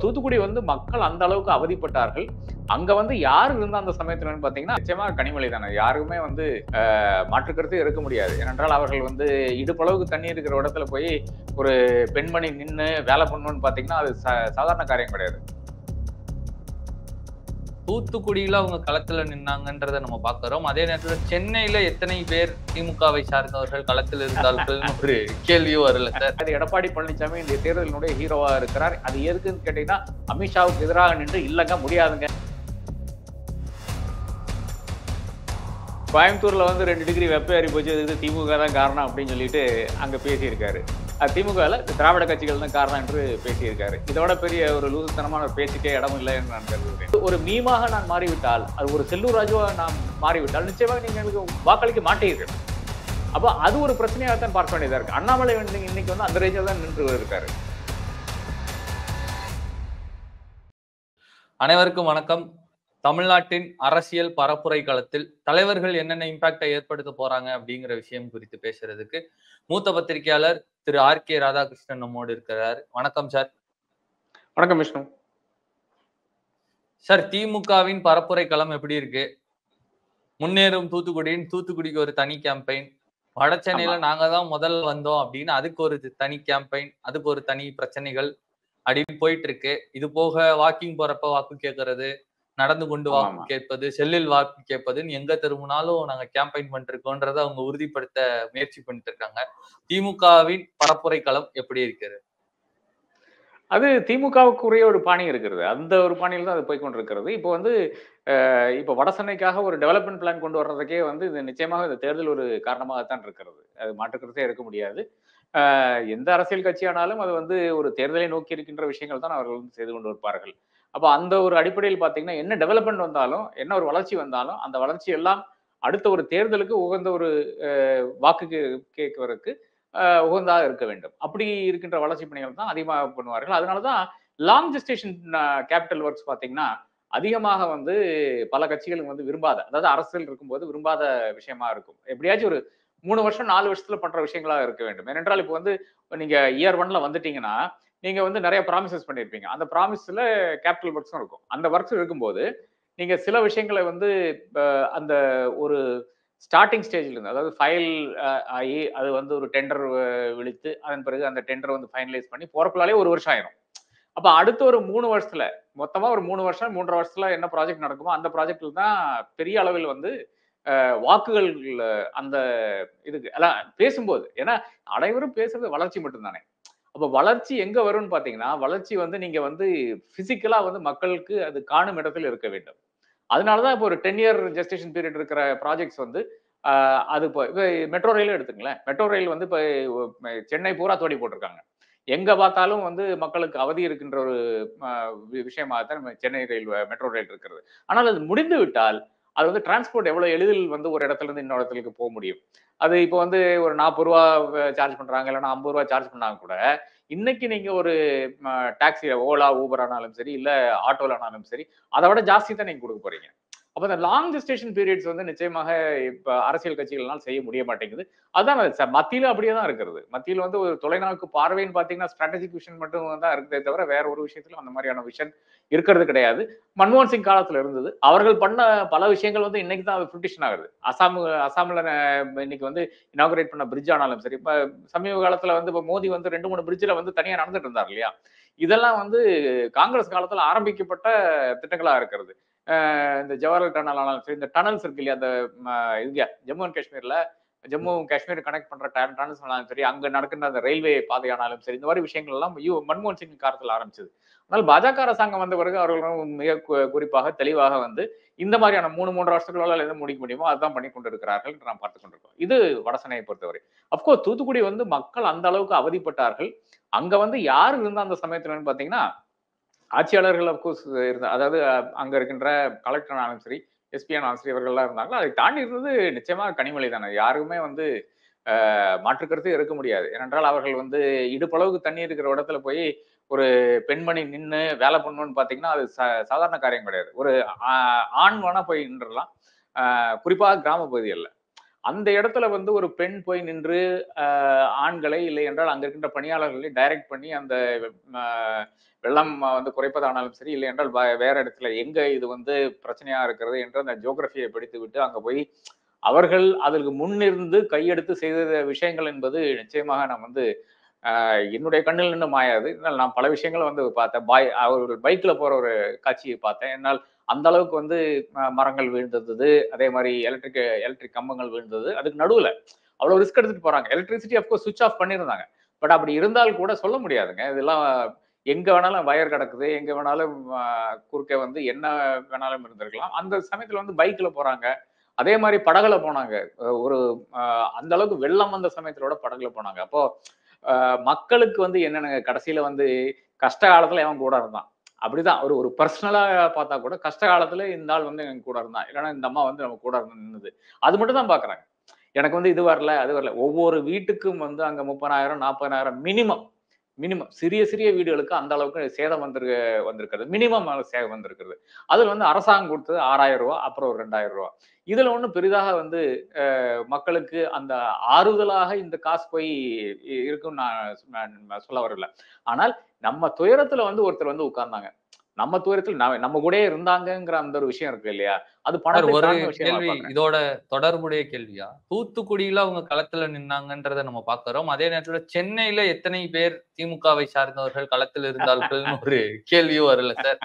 தூத்துக்குடி வந்து மக்கள் அந்த அளவுக்கு அவதிப்பட்டார்கள். அங்க வந்து யார் இருந்தா அந்த சமயத்துலன்னு பாத்தீங்கன்னா, நிச்சயமா கனிமொழி தானே. யாருக்குமே வந்து மாற்று கருத்தே இருக்க முடியாது. ஏனென்றால் அவர்கள் வந்து இடுப்பளவுக்கு தண்ணி இருக்கிற இடத்துல போய் ஒரு பெண்மணி நின்னு வேலை பண்ணணும்னு பாத்தீங்கன்னா, அது சாதாரண காரியம் கிடையாது. தூத்துக்குடியில அவங்க களத்துல நின்னாங்கன்றத நம்ம பாக்குறோம். அதே நேரத்துல சென்னையில எத்தனை பேர் திமுகவை சார்ந்தவர்கள் களத்தில் இருந்தார்கள்னு ஒரு கேள்வியும் வரல சார். அது எடப்பாடி பழனிசாமி இந்த தேர்தலினுடைய ஹீரோவா இருக்கிறார். அது எதுக்குன்னு கேட்டீங்கன்னா, அமித்ஷாவுக்கு எதிராக நின்று இல்லங்க முடியாதுங்க. கோயம்புத்தூர்ல வந்து 2 டிகிரி வெப்பம் ஏறி போச்சு, இது திமுக தான் காரணம் அப்படின்னு சொல்லிட்டு அங்க பேசியிருக்காரு. திமுகல திராவிட கட்சிகள் தான் காரணம் என்று பேசியிருக்காரு. இதோட பெரிய ஒரு லூசுத்தனமான ஒரு பேச்சுக்கே இடம் இல்லை என்று நான் கருதுகிறேன். ஒரு மீமாக நான் மாறிவிட்டால், அது ஒரு செல்லூர் ராஜுவா நான் மாறிவிட்டால் நிச்சயமாக நீங்க எனக்கு வாக்களிக்க மாட்டீர்கள். அப்ப அது ஒரு பிரச்சனையாகத்தான் பார்க்க வேண்டியதா இருக்கு. அண்ணாமலை வந்து இன்னைக்கு வந்து அந்த ரேஞ்சில் தான் நின்று இருக்காரு. அனைவருக்கும் வணக்கம். தமிழ்நாட்டின் அரசியல் பரப்புரை களத்தில் தலைவர்கள் என்னென்ன இம்பாக்டை ஏற்படுத்த போறாங்க அப்படிங்கிற விஷயம் குறித்து பேசுறதுக்கு மூத்த பத்திரிகையாளர் திரு ஆர்.கே. ராதாகிருஷ்ணன் நம்மோடு இருக்கிறார். வணக்கம் சார். வணக்கம் விஷ்ணு. சார், திமுகவின் பரப்புரை களம் எப்படி இருக்கு? முன்னேறும் தூத்துக்குடிக்கு ஒரு தனி கேம்பெயின், வட சென்னையில நாங்க தான் முதல்ல வந்தோம் அப்படின்னு அதுக்கு ஒரு தனி கேம்பெயின், அதுக்கு ஒரு தனி பிரச்சனைகள் அப்படின்னு போயிட்டு இருக்கு. இது போக வாக்கிங் போறப்ப வாக்கு கேட்கறது, நடந்து கொண்டு வாக்கு கேட்பது, செல்லில் வாக்கு கேட்பதுன்னு எங்க திரும்பினாலும் நாங்க கேம்பெயின் பண்ணிட்டு இருக்கோன்றத அவங்க உறுதிப்படுத்த முயற்சி பண்ணிட்டு இருக்காங்க. திமுகவின் பரப்புரை களம் எப்படி இருக்கிறது? அது திமுகவுக்குரிய ஒரு பாணி இருக்கிறது. அந்த ஒரு பாணியில் தான் அது போய் கொண்டிருக்கிறது. இப்போ வந்து இப்போ வட சென்னைக்காக ஒரு டெவலப்மெண்ட் பிளான் கொண்டு வர்றதுக்கே வந்து இது நிச்சயமாக இந்த தேர்தல் ஒரு காரணமாகத்தான் இருக்கிறது. அது மாற்றுக்கருத்தே இருக்க முடியாது. எந்த அரசியல் கட்சியானாலும் அது வந்து ஒரு தேர்தலை நோக்கி இருக்கின்ற விஷயங்கள் தான் அவர்கள் வந்து செய்து கொண்டு இருப்பார்கள். அப்ப அந்த ஒரு அடிப்படையில் பார்த்தீங்கன்னா, என்ன டெவலப்மெண்ட் வந்தாலும், என்ன ஒரு வளர்ச்சி வந்தாலும், அந்த வளர்ச்சி எல்லாம் அடுத்த ஒரு தேர்தலுக்கு உகந்த ஒரு வாக்கு கேட்கறதுக்கு உகந்ததாக இருக்க வேண்டும். அப்படி இருக்கின்ற வளர்ச்சி பணிகள் தான் அதிகமாக பண்ணுவார்கள். அதனால தான் லாங் ஜெஸ்டேஷன் கேபிட்டல் ஒர்க்ஸ் பார்த்தீங்கன்னா, அதிகமாக வந்து பல கட்சிகளும் வந்து விரும்பாத, அதாவது அரசியல் இருக்கும்போது விரும்பாத விஷயமா இருக்கும். எப்படியாச்சும் ஒரு 3 வருஷம் 4 வருஷத்துல பண்ற விஷயங்களா இருக்க வேண்டும். ஏனென்றால் இப்போ வந்து நீங்க இயர் 1ல வந்துட்டீங்கன்னா, நீங்க வந்து நிறைய ப்ராமிசஸ் பண்ணியிருப்பீங்க. அந்த ப்ராமிஸ்ல கேபிட்டல் ஒர்க்ஸும் இருக்கும். அந்த ஒர்க்ஸ் இருக்கும்போது, நீங்க சில விஷயங்களை வந்து அந்த ஒரு ஸ்டார்ட்டிங் ஸ்டேஜ்ல இருந்து, அதாவது ஃபைல் ஆகி அது வந்து ஒரு டெண்டர் விழித்து, அதன் பிறகு அந்த டெண்டர் வந்து ஃபைனலைஸ் பண்ணி போறக்குள்ளாலே 1 வருஷம் ஆயிரும். அப்ப அடுத்த ஒரு 3 வருஷத்துல, மொத்தமா ஒரு 3 வருஷம், 3 1/2 வருஷத்துல என்ன ப்ராஜெக்ட் நடக்குமோ, அந்த ப்ராஜெக்ட்ல தான் பெரிய அளவில் வந்து வாக்குகள் அந்த இதுக்கு அதான் பேசும்போது. ஏன்னா, அனைவரும் பேசுறது வளர்ச்சி மட்டும் தானே. அப்ப வளர்ச்சி எங்க வரும்னு பார்த்தீங்கன்னா, வளர்ச்சி வந்து நீங்க வந்து பிசிக்கலா வந்து மக்களுக்கு அது காணும் இடத்தில் இருக்க வேண்டும். அதனால தான் இப்போ ஒரு 10 இயர் ஜெஸ்டேஷன் பீரியட் இருக்கிற ப்ராஜெக்ட்ஸ் வந்து அது இப்போ மெட்ரோ ரயிலே எடுத்துங்களேன். மெட்ரோ ரயில் வந்து இப்ப சென்னை பூரா தோண்டி போட்டிருக்காங்க. எங்க பார்த்தாலும் வந்து மக்களுக்கு அவதி இருக்கின்ற ஒரு விஷயமாக தான் நம்ம சென்னை ரயில் மெட்ரோ ரயில் இருக்கிறது. ஆனால் அது முடிந்து விட்டால் அது வந்து டிரான்ஸ்போர்ட் எவ்வளவு எளிதில் வந்து ஒரு இடத்துல இருந்து இன்னொரு இடத்துக்கு போக முடியும். அது இப்போ வந்து ஒரு ₹40 சார்ஜ் பண்றாங்க, இல்லைன்னா ₹50 சார்ஜ் பண்ணாங்க கூட, இன்னைக்கு நீங்க ஒரு டாக்ஸி ஓலா, ஊபர் ஆனாலும் சரி, இல்ல ஆட்டோல ஆனாலும் சரி, அதை விட ஜாஸ்தி தான் நீங்க கொடுக்க போறீங்க. அப்ப இந்த லாங் ஜெஸ்டேஷன் பீரியட்ஸ் வந்து நிச்சயமாக இப்ப அரசியல் கட்சிகள்னால செய்ய முடிய மாட்டேங்குது. அதான் மத்தியில அப்படியே தான் இருக்கிறது. மத்தியில வந்து ஒரு தொலைநோக்கு பார்வைன்னு பாத்தீங்கன்னா ஸ்ட்ராட்டஜிக் விஷன் மட்டும் தான் இருக்குதே தவிர வேற ஒரு விஷயத்திலும் அந்த மாதிரியான விஷன் இருக்கிறது கிடையாது. மன்மோகன் சிங் காலத்துல இருந்தது. அவர்கள் பண்ண பல விஷயங்கள் வந்து இன்னைக்கு தான் ஃபியூட்டிஷன் ஆகுது. அசாம்ல இன்னைக்கு வந்து இனாகுரேட் பண்ண பிரிட்ஜ் ஆனாலும் சரி, இப்ப சமீப காலத்துல வந்து இப்ப மோடி வந்து 2, 3 பிரிட்ஜ்ல வந்து தனியா நடந்துட்டு இருந்தார் இல்லையா? இதெல்லாம் வந்து காங்கிரஸ் காலத்துல ஆரம்பிக்கப்பட்ட திட்டங்களா இருக்கிறது. இந்த ஜவஹர்லால் டனல் ஆனாலும் சரி, இந்த டனல்ஸ் இருக்கு இல்லையா, அந்த இங்க ஜம்மு அண்ட் காஷ்மீர்ல ஜம்மு காஷ்மீர் கனெக்ட் பண்ற டனல்ஸ் ஆனாலும் சரி, அங்க நடக்கின்ற அந்த ரயில்வே பாதை ஆனாலும் சரி, இந்த மாதிரி விஷயங்கள் எல்லாம் மன்மோகன் சிங் காலத்தில் ஆரம்பிச்சது. ஆனால் பாஜக அரசாங்கம் வந்த பிறகு அவர்கள் மிக குறிப்பாக தெளிவாக வந்து இந்த மாதிரியான 3, 3 வருஷத்துக்குள்ள எது முடிக்க முடியுமோ அதுதான் பண்ணி கொண்டு இருக்கிறார்கள் என்று நாம் பார்த்துக் கொண்டிருக்கோம். இது வடசென்னையை பொறுத்தவரை. அப்கோர்ஸ் தூத்துக்குடி வந்து மக்கள் அந்த அளவுக்கு அவதிப்பட்டார்கள். அங்க வந்து யார் இருந்தா அந்த சமயத்துல பாத்தீங்கன்னா, ஆட்சியாளர்கள் அப்கோர்ஸ் இருந்தா, அதாவது அங்க இருக்கின்ற கலெக்டர் ஆனாலும் சரி, எஸ்பி ஆனாலும் சரி, இவர்கள்லாம் இருந்தாங்க. அதை தாண்டி இருந்தது நிச்சயமா கனிமொழி தானே. யாருக்குமே வந்து மாற்று கருத்தே இருக்க முடியாது. ஏனென்றால் அவர்கள் வந்து இடுப்பளவுக்கு தண்ணி இருக்கிற இடத்துல போய் ஒரு பெண்மணி நின்னு வேலை பண்ணணும்னு பாத்தீங்கன்னா, அது சாதாரண காரியம் கிடையாது. ஒரு ஆண் வேணா போய் நின்றலாம். குறிப்பாக கிராம பகுதிகள்ல. அந்த இடத்துல வந்து ஒரு பெண் போய் நின்று ஆண்களை இல்லை என்றால் அங்க இருக்கின்ற பணியாளர்களை டைரக்ட் பண்ணி அந்த வெள்ளம் வந்து குறைப்பதானாலும் சரி, இல்லை என்றால் வேற இடத்துல எங்க இது வந்து பிரச்சனையா இருக்கிறது என்று அந்த ஜியோகிராஃபியை படித்து விட்டு அங்க போய் அவர்கள் அதற்கு முன்னிருந்து கையெடுத்து செய்த விஷயங்கள் என்பது நிச்சயமாக நான் வந்து என்னுடைய கண்ணில் நின்று மாயாது. நான் பல விஷயங்களை வந்து பார்த்தேன். ஒரு பைக்ல போற ஒரு காட்சியை பார்த்தேன். என்னால் அந்த அளவுக்கு வந்து மரங்கள் வீழ்ந்தது, அதே மாதிரி எலக்ட்ரிக் கம்பங்கள் வீழ்ந்தது. அதுக்கு நடுவுல அவ்வளவு ரிஸ்க் எடுத்துட்டு போறாங்க. எலக்ட்ரிசிட்டி அப்கோர்ஸ் சுவிட்ச் ஆஃப் பண்ணியிருந்தாங்க. பட் அப்படி இருந்தால் கூட சொல்ல முடியாதுங்க. இதெல்லாம் எங்க வேணாலும் வயர் கிடக்குது, எங்க வேணாலும் குறுக்கே வந்து என்ன வேணாலும் இருந்திருக்கலாம். அந்த சமயத்துல வந்து பைக்ல போறாங்க. அதே மாதிரி படகுல போனாங்க. ஒரு அந்த அளவுக்கு வெள்ளம் வந்த சமயத்திலோட படகுல போனாங்க. அப்போ மக்களுக்கு வந்து என்னென்ன கடைசியில வந்து கஷ்ட காலத்துல அவன் கூட இருந்தான். அப்படிதான் ஒரு ஒரு பர்சனலா பார்த்தா கூட கஷ்ட காலத்துல இந்த ஆள் வந்து எங்க கூட இருந்தான். இல்லைன்னா இந்த அம்மா வந்து நம்ம கூட இருந்து நின்னுது. அது மட்டும் தான் பாக்குறாங்க. எனக்கு வந்து இது வரல, அது வரல. ஒவ்வொரு வீட்டுக்கும் வந்து அங்க 30,000 40,000 மினிமம் மினிமம் சிறிய சிறிய வீடுகளுக்கு அந்த அளவுக்கு சேதம் வந்திருக்கிறது. மினிமம் சேதம் வந்திருக்கிறது. அதுல வந்து அரசாங்கம் கொடுத்தது ரூ. 6,000 அப்புறம் ஒரு ரூ. 2,000. இதுல ஒண்ணும் பெரிதாக வந்து மக்களுக்கு அந்த ஆறுதலாக இந்த காசு போய் இருக்குன்னு நான் சொல்ல வரல. ஆனால் நம்ம துயரத்துல வந்து ஒருத்தர் வந்து உட்கார்ந்தாங்க. நம்ம துயரத்துல நம்ம கூடயே இருந்தாங்கங்கிற அந்த ஒரு விஷயம் இருக்கு இல்லையா? அது சார் பணத்தை ஒரு தாண்டின விஷயமா கேள்வி பாக்குறேன். இதோட தொடர்புடைய கேள்வியா? தூத்துக்குடியில அவங்க களத்துல நின்னாங்கன்றத நம்ம பார்க்கிறோம். அதே நேரத்துல சென்னையில எத்தனை பேர் திமுகவை சார்ந்தவர்கள் களத்தில் இருந்தார்கள்ன்னு ஒரு கேள்வியும் வரும்ல சார்.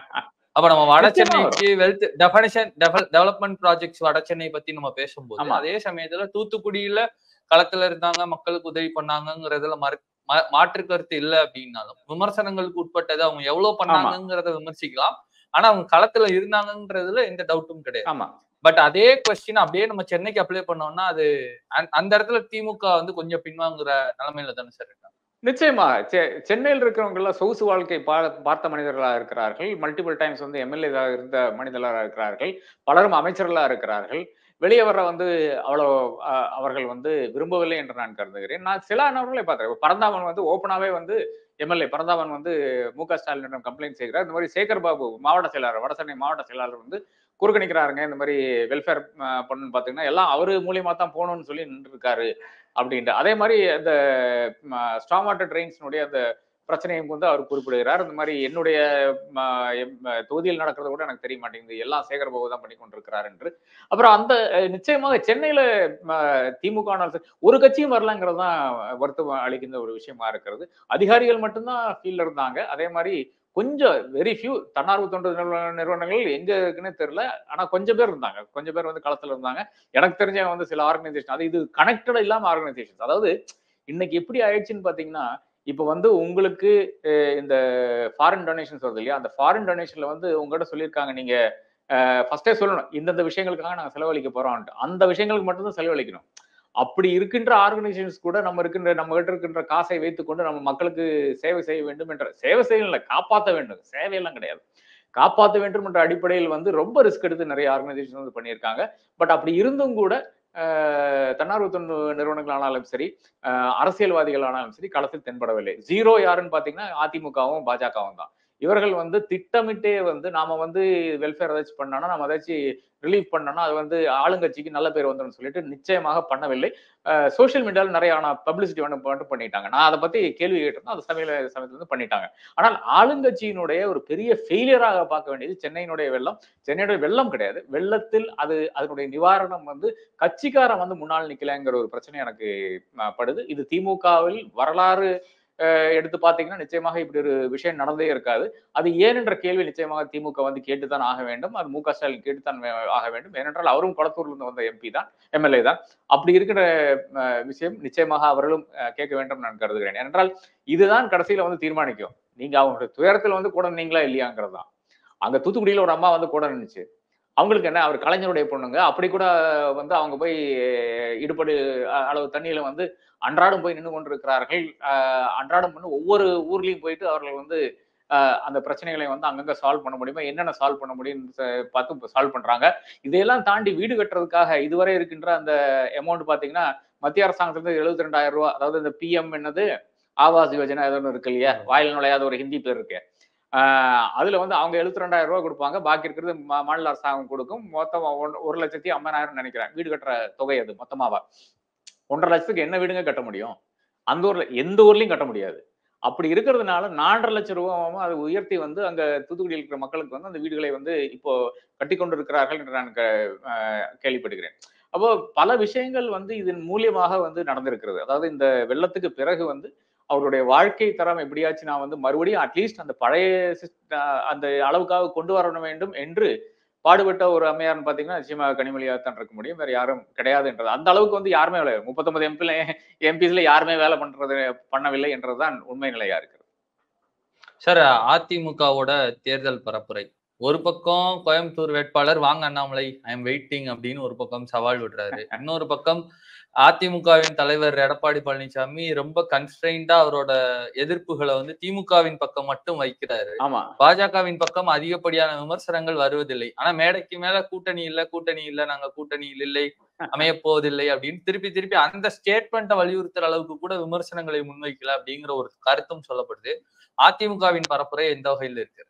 அப்ப நம்ம வட நிச்சயமா சென்னைக்கு வரும். டெவலப்மென்ட் ப்ராஜெக்ட்ஸ் வட சென்னை பத்தி நம்ம பேசும்போது, ஆமா, அதே சமயத்துல தூத்துக்குடியில களத்துல இருந்தாங்க, மக்களுக்கு உதவி பண்ணாங்கங்கிறதுல மாற்று கருத்து இல்ல அப்படின்னாலும், விமர்சனங்களுக்கு உட்பட்டது அவங்க எவ்வளவு ஆமா, பண்ணாங்கங்கிறத விமர்சிக்கலாம். ஆனா அவங்க களத்துல இருந்தாங்கன்றதுல எந்த டவுட்டும் கிடையாது. ஆமா. பட் அதே கொஸ்டின் அப்படியே நம்ம சென்னைக்கு அப்ளை பண்ணோம்னா, அது அந்த இடத்துல திமுக வந்து கொஞ்சம் பின்வாங்குற நிலைமையில தானே சார் இருக்காங்க. நிச்சயமா. சென்னையில் இருக்கிறவங்க எல்லாம் சொகுசு வாழ்க்கை பார்த்த மனிதர்களா இருக்கிறார்கள். மல்டிபிள் டைம்ஸ் வந்து எம்எல்ஏ இருந்த மனிதர்களா இருக்கிறார்கள். பலரும் அமைச்சர்களா இருக்கிறார்கள். வெளியே வர வந்து அவ்வளோ அவர்கள் வந்து விரும்பவில்லை என்று நான் கருதுகிறேன். நான் சில நபர்களை பார்த்தேன். பரந்தாமன் வந்து ஓப்பனாவே வந்து எம்எல்ஏ பரந்தாமன் வந்து மு.க. ஸ்டாலினிடம் கம்ப்ளைண்ட் செய்கிறார். இந்த மாதிரி சேகர் பாபு மாவட்ட செயலாளர், வடசென்னை மாவட்ட செயலாளர் வந்து குறுக்கணிக்கிறாருங்க. இந்த மாதிரி வெல்ஃபேர் பண்ணணும்னு பார்த்தீங்கன்னா, எல்லாம் அவரு மூலியமா தான் போகணும்னு சொல்லி நின்று இருக்காரு அப்படின்ட்டு. அதே மாதிரி அந்த ஸ்டாம் வாட்டர் ட்ரெயின்ஸ்னுடைய அந்த பிரச்சனையும் வந்து அவர் குறிப்பிடுகிறார். இந்த மாதிரி என்னுடைய தொகுதியில் நடக்கிறத கூட எனக்கு தெரிய மாட்டேங்குது. எல்லாம் சேகர்பாபு தான் பண்ணி கொண்டிருக்கிறார் என்று. அப்புறம் அந்த நிச்சயமாக சென்னையில திமுக ஒரு கட்சியும் வரலங்கிறது தான் வருத்தம் அளிக்கின்ற ஒரு விஷயமா இருக்கிறது. அதிகாரிகள் மட்டும்தான் ஃபீல்ட்ல இருந்தாங்க. அதே மாதிரி கொஞ்சம் வெரி ஃபியூ தன்னார்வ தொண்டு நிறுவனங்கள் எங்க இருக்குன்னு தெரியல. ஆனா கொஞ்சம் பேர் இருந்தாங்க. கொஞ்சம் பேர் வந்து களத்துல இருந்தாங்க. எனக்கு தெரிஞ்ச வந்து சில ஆர்கனைசேஷன் அது இது கனெக்டட் இல்லாம ஆர்கனைசேஷன். அதாவது இன்னைக்கு எப்படி ஆயிடுச்சுன்னு பாத்தீங்கன்னா, இப்ப வந்து உங்களுக்கு இந்த ஃபாரின் டொனேஷன்ஸ் வருது இல்லையா? அந்த ஃபாரின் டொனேஷன்ல வந்து உங்ககிட்ட சொல்லியிருக்காங்க நீங்க ஃபர்ஸ்டே சொல்லணும். இந்தந்த விஷயங்களுக்காக நாங்க செலவழிக்க போறோம்ன்ட்டு. அந்த விஷயங்களுக்கு மட்டும் தான் செலவழிக்கணும். அப்படி இருக்கின்ற ஆர்கனைசேஷன்ஸ் கூட நம்ம கிட்ட இருக்கின்ற காசை வைத்துக்கொண்டு நம்ம மக்களுக்கு சேவை செய்ய வேண்டும் என்ற சேவை செய்யல காப்பாற்ற வேண்டும். சேவையெல்லாம் கிடையாது. காப்பாற்ற வேண்டும் என்ற அடிப்படையில் வந்து ரொம்ப ரிஸ்க் எடுத்து நிறைய ஆர்கனைசேஷன் வந்து பண்ணியிருக்காங்க. பட் அப்படி இருந்தும் கூட தன்னார்வ தொண்டு நிறுவனங்கள் ஆனாலும் சரி, அரசியல்வாதிகள் ஆனாலும் சரி களத்தில் தென்படவில்லை. ஜீரோ யாருன்னு பாத்தீங்கன்னா அதிமுகவும் பாஜகவும் தான். இவர்கள் வந்து திட்டமிட்டே வந்து நாம வந்து வெல்ஃபேர் ஏதாச்சும் பண்ணோம்னா நம்ம ஏதாச்சும் ரிலீஃப் பண்ணோம்னா அது வந்து ஆளுங்கட்சிக்கு நல்ல பேர் வந்துடும் சொல்லிட்டு நிச்சயமாக பண்ணவில்லை. சோசியல் மீடியாவில் நிறைய பப்ளிசிட்டி மட்டும் பண்ணிட்டாங்க. நான் அதை பத்தி கேள்வி கேட்டிருந்தேன். அது சமயத்துல வந்து பண்ணிட்டாங்க. ஆனால் ஆளுங்கட்சியினுடைய ஒரு பெரிய ஃபெயிலியராக பார்க்க வேண்டியது சென்னையினுடைய வெள்ளம். சென்னையுடைய வெள்ளம் கிடையாது. வெள்ளத்தில் அதனுடைய நிவாரணம் வந்து கட்சிக்காரன் வந்து முன்னால் நிக்கலங்கிற ஒரு பிரச்சனை எனக்கு படுது. இது திமுகவில் வரலாறு எடுத்து பாத்தீங்கன்னா நிச்சயமாக இப்படி ஒரு விஷயம் நடந்தே இருக்காது. அது ஏன் என்ற கேள்வி நிச்சயமாக திமுக வந்து கேட்டுத்தான் ஆக வேண்டும். அது மு.க. ஸ்டாலின் கேட்டுத்தான் ஆக வேண்டும். ஏனென்றால் அவரும் குளத்தூர்ல இருந்து வந்த எம்பி தான், எம்எல்ஏ தான். அப்படி இருக்கிற விஷயம் நிச்சயமாக அவர்களும் கேட்க வேண்டும் நான் கருதுகிறேன். ஏனென்றால் இதுதான் கடைசியில வந்து தீர்மானிக்கும். நீங்க அவங்களுடைய துயரத்தில் வந்து கூட நின்னீங்களா இல்லையாங்கிறது தான். அங்க தூத்துக்குடியில ஒரு அம்மா வந்து கூட நின்னுச்சு. அவங்களுக்கு என்ன அவர் கலைஞருடைய பொண்ணுங்க. அப்படி கூட வந்து அவங்க போய் இடுபடு அளவு தண்ணீர்ல வந்து அன்றாடம் போய் நின்று கொண்டிருக்கிறார்கள். அன்றாடம் வந்து ஒவ்வொரு ஊர்லயும் போயிட்டு அவர்கள் வந்து அந்த பிரச்சனைகளை வந்து அங்கங்க சால்வ் பண்ண முடியுமா? என்னென்ன சால்வ் பண்ண முடியும்னு பார்த்து சால்வ் பண்றாங்க. இதையெல்லாம் தாண்டி வீடு கட்டுறதுக்காக இதுவரை இருக்கின்ற அந்த அமௌண்ட் பார்த்தீங்கன்னா, மத்திய அரசாங்கத்திலிருந்து ரூ. 72,000 அதாவது இந்த பிஎம் என்னது ஆவாஸ் யோஜனா ஏதோ ஒண்ணு இருக்கு இல்லையா? வாயில் நுழையாத ஒரு ஹிந்தி பேர் இருக்கு. அதுல வந்து அவங்க ரூ. 72,000 கொடுப்பாங்க. பாக்கி இருக்கிறது மாநில அரசாங்கம் கொடுக்கும். மொத்தம் 1,50,000 நினைக்கிறேன். வீடு கட்டுற தொகை அது மொத்தமாவா. 1,50,000க்கு என்ன வீடுங்க கட்ட முடியும்? அந்த ஊர்ல எந்த ஊர்லயும் கட்ட முடியாது. அப்படி இருக்கிறதுனால 4.5 லட்சம் ரூபாவும் அதை உயர்த்தி வந்து அங்க தூத்துக்குடியில் இருக்கிற மக்களுக்கு வந்து அந்த வீடுகளை வந்து இப்போ கட்டி கொண்டு இருக்கிறார்கள் என்று நான் கேள்விப்படுகிறேன். அப்போ பல விஷயங்கள் வந்து இதன் மூலியமாக வந்து நடந்திருக்கிறது. அதாவது இந்த வெள்ளத்துக்கு பிறகு வந்து அவருடைய வாழ்க்கை தரம் எப்படியாச்சும் நான் வந்து மறுபடியும் அட்லீஸ்ட் அந்த பழைய அந்த அளவுக்காக கொண்டு வர வேண்டும் என்று பாடுபட்ட ஒரு அம்மையார்னு பாத்தீங்கன்னா நிச்சயமாக கனிமொழியாகத்தான் இருக்க முடியும். வேற யாரும் கிடையாது என்றது. அந்த அளவுக்கு வந்து யாருமே 39 எம்பிஸ்ல யாருமே வேலை பண்ணவில்லை என்றதுதான் உண்மை நிலையா இருக்கு. சார், அதிமுகவோட தேர்தல் பரப்புரை ஒரு பக்கம் கோயம்புத்தூர் வேட்பாளர் வாங்க அண்ணாமலை ஐ எம் வெயிட்டிங் அப்படின்னு ஒரு பக்கம் சவால் விடுறாரு. இன்னொரு பக்கம் அதிமுகவின் தலைவர் எடப்பாடி பழனிசாமி ரொம்ப கன்ஸ்ட்ரெயின்டா அவரோட எதிர்ப்புகளை வந்து திமுகவின் பக்கம் மட்டும் வைக்கிறாரு. பாஜகவின் பக்கம் அதிகப்படியான விமர்சனங்கள் வருவதில்லை. ஆனா மேடைக்கு மேல கூட்டணி இல்ல நாங்க கூட்டணியில் இல்லை, அமைய போவதில்லை அப்படின்னு திருப்பி அந்த ஸ்டேட்மெண்ட்டை வலியுறுத்துற அளவுக்கு கூட விமர்சனங்களை முன்வைக்கல அப்படிங்கிற ஒரு கருத்தும் சொல்லப்படுது. அதிமுகவின் பரப்புரை எந்த வகையில் இருக்கு?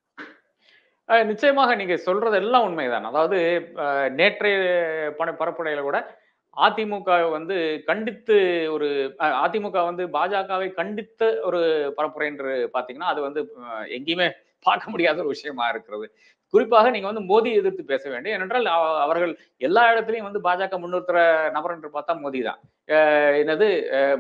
நிச்சயமாக நீங்க சொல்றது எல்லாம் உண்மைதான். அதாவது நேற்றைய பரப்புரையில கூட அதிமுக வந்து கண்டித்து ஒரு அதிமுக வந்து பாஜகவை கண்டித்த ஒரு பரப்புரை என்று பாத்தீங்கன்னா அது வந்து எங்கேயுமே பார்க்க முடியாத ஒரு விஷயமா இருக்கிறது. குறிப்பாக நீங்க வந்து மோடி எதிர்த்து பேச வேண்டும். ஏனென்றால் அவர்கள் எல்லா இடத்துலையும் வந்து பாஜக முன்னிறுத்துற நபர் என்று பார்த்தா மோடி தான். என்னது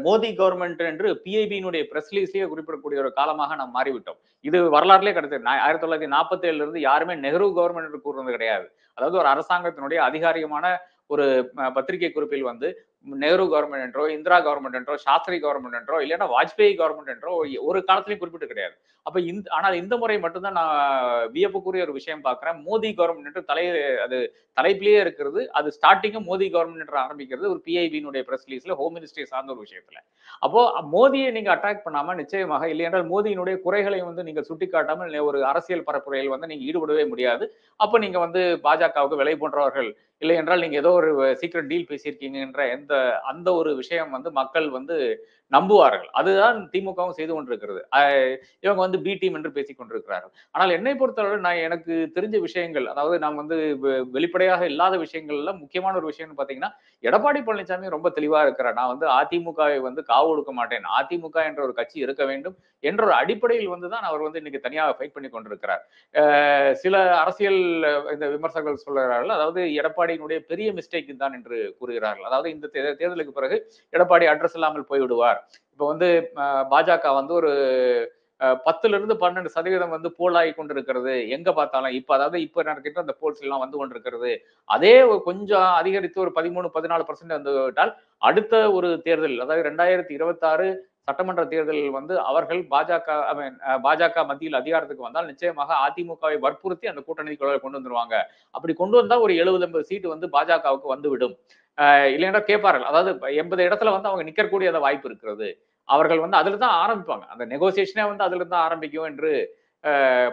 மோடி கவர்மெண்ட் என்று பிஐபியினுடைய பிரஸ் ரிலீஸ்லயே குறிப்பிடக்கூடிய ஒரு காலமாக நாம் மாறிவிட்டோம். இது வரலாறுலேயே கிடைத்தது. 1947 இருந்து யாருமே நெஹ்ரு கவர்மெண்ட் என்று கூறுவது கிடையாது. அதாவது ஒரு அரசாங்கத்தினுடைய அதிகாரிகமான ஒரு பத்திரிகை குறிப்பில் வந்து நெஹ்ரு கவர்மெண்ட் என்றோ, இந்திரா கவர்மெண்ட் என்றோ, சாஸ்திரி கவர்மெண்ட் என்றோ, இல்லைன்னா வாஜ்பேயி கவர்மெண்ட் என்றோ ஒரு காலத்திலையும் குறிப்பிட்டு கிடையாது. அப்ப ஆனால் இந்த முறை மட்டும்தான் நான் வியப்புக்குரிய ஒரு விஷயம் பார்க்கிறேன். மோடி கவர்மெண்ட் என்று அது தலைப்பிலேயே இருக்கிறது. அது ஸ்டார்டிங்கும் மோடி கவர்மெண்ட் என்று ஆரம்பிக்கிறது ஒரு பிஐபியினுடைய பிரஸ் ரிலீஸ்ல ஹோம் மினிஸ்ட்ரி சார்ந்த ஒரு விஷயத்துல. அப்போ மோடியை நீங்க அட்டாக் பண்ணாம நிச்சயமாக இல்லை என்றால் மோடியினுடைய குறைகளை வந்து நீங்க சுட்டிக்காட்டாமல் ஒரு அரசியல் பரப்புரையில் வந்து நீங்க ஈடுபடவே முடியாது. அப்ப நீங்க வந்து பாஜகவுக்கு விலை போன்றவர்கள் இல்லை என்றால் நீங்க ஏதோ ஒரு சீக்ரெட் டீல் பேசியிருக்கீங்கன்ற அந்த ஒரு விஷயம் வந்து மக்கள் வந்து நம்புவார்கள். அதுதான் திமுகவும் செய்து கொண்டிருக்கிறது. இவங்க வந்து பி டீம் என்று பேசிக் கொண்டிருக்கிறார்கள். ஆனால் என்னை பொறுத்தவரை நான் எனக்கு தெரிஞ்ச விஷயங்கள், அதாவது நாம் வந்து வெளிப்படையாக இல்லாத விஷயங்கள்ல முக்கியமான ஒரு விஷயம்னு பாத்தீங்கன்னா எடப்பாடி பழனிசாமி ரொம்ப தெளிவா இருக்கிறார். நான் வந்து அதிமுகவை வந்து காவு கொடுக்க மாட்டேன், அதிமுக என்ற ஒரு கட்சி இருக்க வேண்டும் என்ற ஒரு அடிப்படையில் வந்துதான் அவர் வந்து இன்னைக்கு தனியாக ஃபைட் பண்ணி கொண்டிருக்கிறார். சில அரசியல் இந்த விமர்சகர்கள் சொல்கிறார்கள், அதாவது எடப்பாடியினுடைய பெரிய மிஸ்டேக் தான் என்று கூறுகிறார்கள். அதாவது இந்த தேர்தலுக்கு பிறகு எடப்பாடி அட்ரஸ் இல்லாமல் போய்விடுவார். இப்ப வந்து பாஜக வந்து ஒரு 10% வந்து போல் ஆகி கொண்டிருக்கிறது எங்க பார்த்தாலும். இப்ப அதாவது இப்ப நடக்கின்ற அந்த போல்ஸ் எல்லாம் வந்து கொண்டிருக்கிறது. அதே கொஞ்சம் அதிகரித்து ஒரு 13-14% வந்து விட்டால் அடுத்த ஒரு தேர்தல், அதாவது 2026 சட்டமன்ற தேர்தலில் வந்து அவர்கள் பாஜக மத்தியில் அதிகாரத்துக்கு வந்தால் நிச்சயமாக அதிமுகவை வற்புறுத்தி அந்த கூட்டணிக்குள்ள கொண்டு வந்துருவாங்க. அப்படி கொண்டு வந்தா ஒரு 70-80 சீட்டு வந்து பாஜகவுக்கு வந்துவிடும். இல்லைன்னா கேட்பார்கள். அதாவது 80 இடத்துல வந்து அவங்க நிற்கக்கூடிய வாய்ப்பு இருக்கிறது. அவர்கள் வந்து அதுல தான் ஆரம்பிப்பாங்க. அந்த நெகோசியேஷனே வந்து அதுல தான் ஆரம்பிக்கும் என்று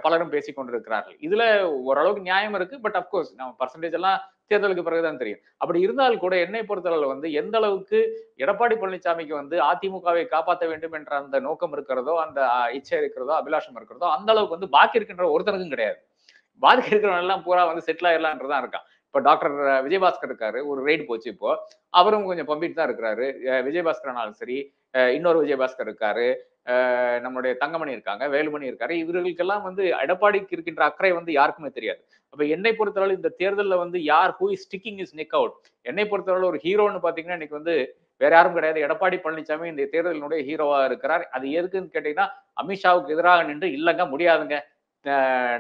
பலரும் பேசிக் கொண்டிருக்கிறார்கள். இதுல ஓரளவுக்கு நியாயம் இருக்கு. பட் அப்கோர்ஸ் நம்ம பர்சன்டேஜ் எல்லாம் தேர்தலுக்கு பிறகுதான் தெரியும். அப்படி இருந்தால் கூட என்னை பொறுத்தளவுல வந்து எந்த அளவுக்கு எடப்பாடி பழனிசாமிக்கு வந்து அதிமுகவை காப்பாற்ற வேண்டும் என்ற அந்த நோக்கம் இருக்கிறதோ, அந்த இச்சை இருக்கிறதோ, அபிலாஷம் இருக்கிறதோ, அந்த அளவுக்கு வந்து பாக்கி இருக்கின்ற ஒருத்தருக்கும் கிடையாது. பாக்கி இருக்கிறவங்க எல்லாம் பூரா வந்து செட்டில் ஆயிடலான்றதான் இருக்கான். இப்ப டாக்டர் விஜயபாஸ்கர் இருக்காரு, ஒரு ரெய்டு போச்சு இப்போ, அவரும் கொஞ்சம் பம்பிட்டு தான் இருக்கிறாரு. விஜயபாஸ்கர்னாலும் சரி, இன்னொரு விஜயபாஸ்கர் இருக்காரு, நம்மளுடைய தங்கமணி இருக்காங்க, வேலுமணி இருக்காரு. இவர்களுக்கெல்லாம் வந்து எடப்பாடிக்கு இருக்கின்ற அக்கறை வந்து யாருக்குமே தெரியாது. அப்ப என்னை பொறுத்தவரை இந்த தேர்தலில் வந்து யார் who is sticking is neck out, என்னை பொறுத்தவரை ஒரு ஹீரோன்னு பாத்தீங்கன்னா இன்னைக்கு வந்து வேற யாரும் கிடையாது, எடப்பாடி பழனிசாமி இந்த தேர்தலினுடைய ஹீரோவா இருக்கிறார். அது எதுக்குன்னு கேட்டீங்கன்னா அமித்ஷாவுக்கு எதிராக நின்று இல்லங்க முடியாதுங்க,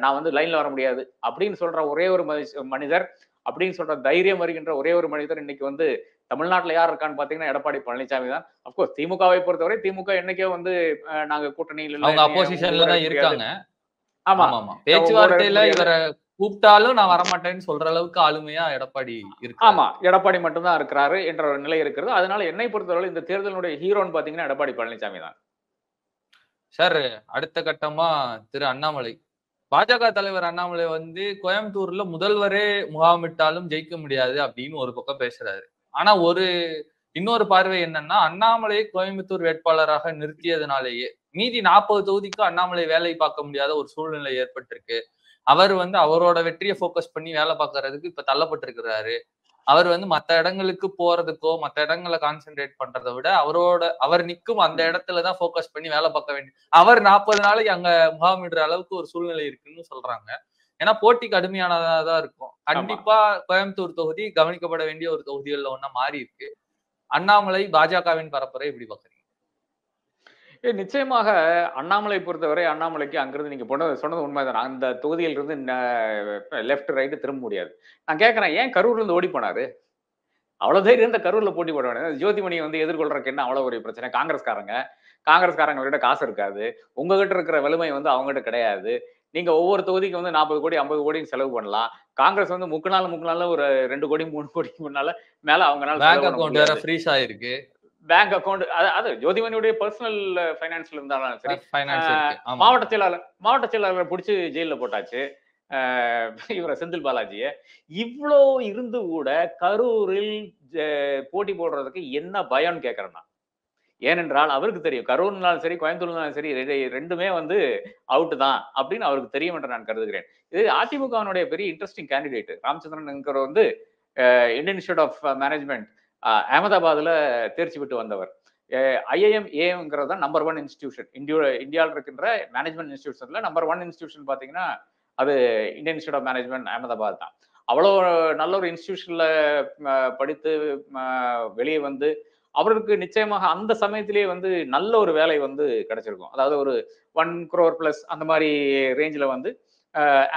நான் வந்து லைன்ல வர முடியாது அப்படின்னு சொல்ற ஒரே ஒரு மனிதர், அப்படின்னு சொல்ற தைரியம் வருகின்ற ஒரே ஒரு மனிதர் இன்னைக்கு வந்து தமிழ்நாட்டுல யார் இருக்கான்னு பாத்தீங்கன்னா எடப்பாடி பழனிசாமி தான். அப்கோர்ஸ் திமுகவை பொறுத்தவரை திமுக என்னைக்கே வந்து நாங்க கூட்டணியில் அப்போசிஷன்ல தான் இருக்காங்க. ஆமா ஆமா, பேச்சுவார்த்தையில இவரை கூப்பிட்டாலும் நான் வரமாட்டேன்னு சொல்ற அளவுக்கு ஆளுமையா எடப்பாடி இருக்கு. ஆமா, எடப்பாடி மட்டும் தான் இருக்கிறாரு என்ற ஒரு நிலை இருக்கிறது. அதனால என்னை பொறுத்தவரை இந்த தேர்தலுடைய ஹீரோன்னு பாத்தீங்கன்னா எடப்பாடி பழனிசாமி தான். சார், அடுத்த கட்டமா திரு அண்ணாமலை, பாஜக தலைவர் அண்ணாமலை வந்து கோயம்புத்தூர்ல முதல்வரே முகாமிட்டாலும் ஜெயிக்க முடியாது அப்படின்னு ஒரு பக்கம் பேசுறாரு. ஆனா இன்னொரு பார்வை என்னன்னா, அண்ணாமலையை கோயம்புத்தூர் வேட்பாளராக நிறுத்தியதுனாலேயே மீதி 40 தொகுதிக்கு அண்ணாமலை வேலை பார்க்க முடியாத ஒரு சூழ்நிலை ஏற்பட்டிருக்கு. அவர் வந்து அவரோட வெற்றியை போக்கஸ் பண்ணி வேலை பார்க்கறதுக்கு இப்ப தள்ளப்பட்டிருக்கிறாரு. அவர் வந்து மத்த இடங்களுக்கு போறதுக்கோ மத்த இடங்களை கான்சென்ட்ரேட் பண்றதை விட அவர் நிற்கும் அந்த இடத்துலதான் போக்கஸ் பண்ணி வேலை பார்க்க வேண்டிய அவர் 40 நாளைக்கு அங்க முகாமிடுற அளவுக்கு ஒரு சூழ்நிலை இருக்குன்னு சொல்றாங்க. ஏன்னா போட்டி கடுமையானதான் இருக்கும். கண்டிப்பா கோயம்புத்தூர் தொகுதி கவனிக்கப்பட வேண்டிய ஒரு தொகுதிகள்ல ஒண்ணா மாறி இருக்கு. அண்ணாமலை பாஜகவின் பரப்புரை எப்படி பாக்குறீங்க? நிச்சயமாக அண்ணாமலை பொறுத்தவரை அண்ணாமலைக்கு அங்கிருந்து நீங்க சொன்னது உண்மைதான். அந்த தொகுதியில் இருந்து லெப்ட் ரைட் திரும்ப முடியாது. நான் கேட்கறேன், ஏன் கரூர்ல இருந்து ஓடி போனாரு? அவ்வளவு தைரியம் இருந்த கரூர்ல போட்டி போட வேண்டியது. ஜோதிமணி வந்து எதிர்கொள்றதுக்கு என்ன அவ்வளவு ஒரு பிரச்சனை? காங்கிரஸ்காரங்க காசு இருக்காது. உங்ககிட்ட இருக்கிற வலிமை வந்து அவங்ககிட்ட கிடையாது. நீங்க ஒவ்வொரு தொகுதிக்கு வந்து 40 கோடி 50 கோடி செலவு பண்ணலாம். காங்கிரஸ் வந்து முக்கு நாள் ஒரு 2 கோடி 3 கோடிக்கு முன்னால மேல அவங்கனால பேங்க் அக்கவுண்ட் வேற ஃப்ரீஸ் ஆயிருக்கு. பேங்க் அக்கவுண்ட் அது ஜோதிமணியுடைய பர்சனல் பைனான்ஸ்ல இருந்தாலும் சரி, மாவட்ட செயலாளரை பிடிச்சி ஜெயில போட்டாச்சு இவரை செந்தில் பாலாஜிய. இவ்வளோ இருந்து கூட கரூரில் போட்டி போடுறதுக்கு என்ன பயம்னு கேட்கறேன் நான். ஏனென்றால் அவருக்கு தெரியும் கரூர்னாலும் சரி கோயம்புத்தூர்னாலும் சரி ரெண்டுமே வந்து அவுட் தான் அப்படின்னு அவருக்கு தெரியும் என்று நான் கருதுகிறேன். இது அதிமுகவினுடைய பெரிய இன்ட்ரெஸ்டிங் கேண்டிடேட் ராமச்சந்திரன் வந்து இந்தியன் இன்ஸ்டியூட் ஆஃப் மேனேஜ்மெண்ட் அகமதாபாத்ல தேர்ச்சி பெற்று வந்தவர். IIM-AIMங்கிறது தான் நம்பர் 1 இன்ஸ்டிடியூஷன். இந்தியாவில் இருக்கின்ற மேனேஜ்மெண்ட் இன்ஸ்டிடியூஷன்ல நம்பர் 1 இன்ஸ்டிடியூஷன் பாத்தீங்கன்னா அது Indian institute of management Ahmedabad தான். அவ்வளோ நல்ல ஒரு இன்ஸ்டிடியூஷன்ல படித்து வெளியே வந்து அவருக்கு நிச்சயமாக அந்த சமயத்திலேயே வந்து நல்ல ஒரு வேலை வந்து கிடைச்சிருக்கும். அதாவது ஒரு 1 crore plus அந்த மாதிரி ரேஞ்சில் வந்து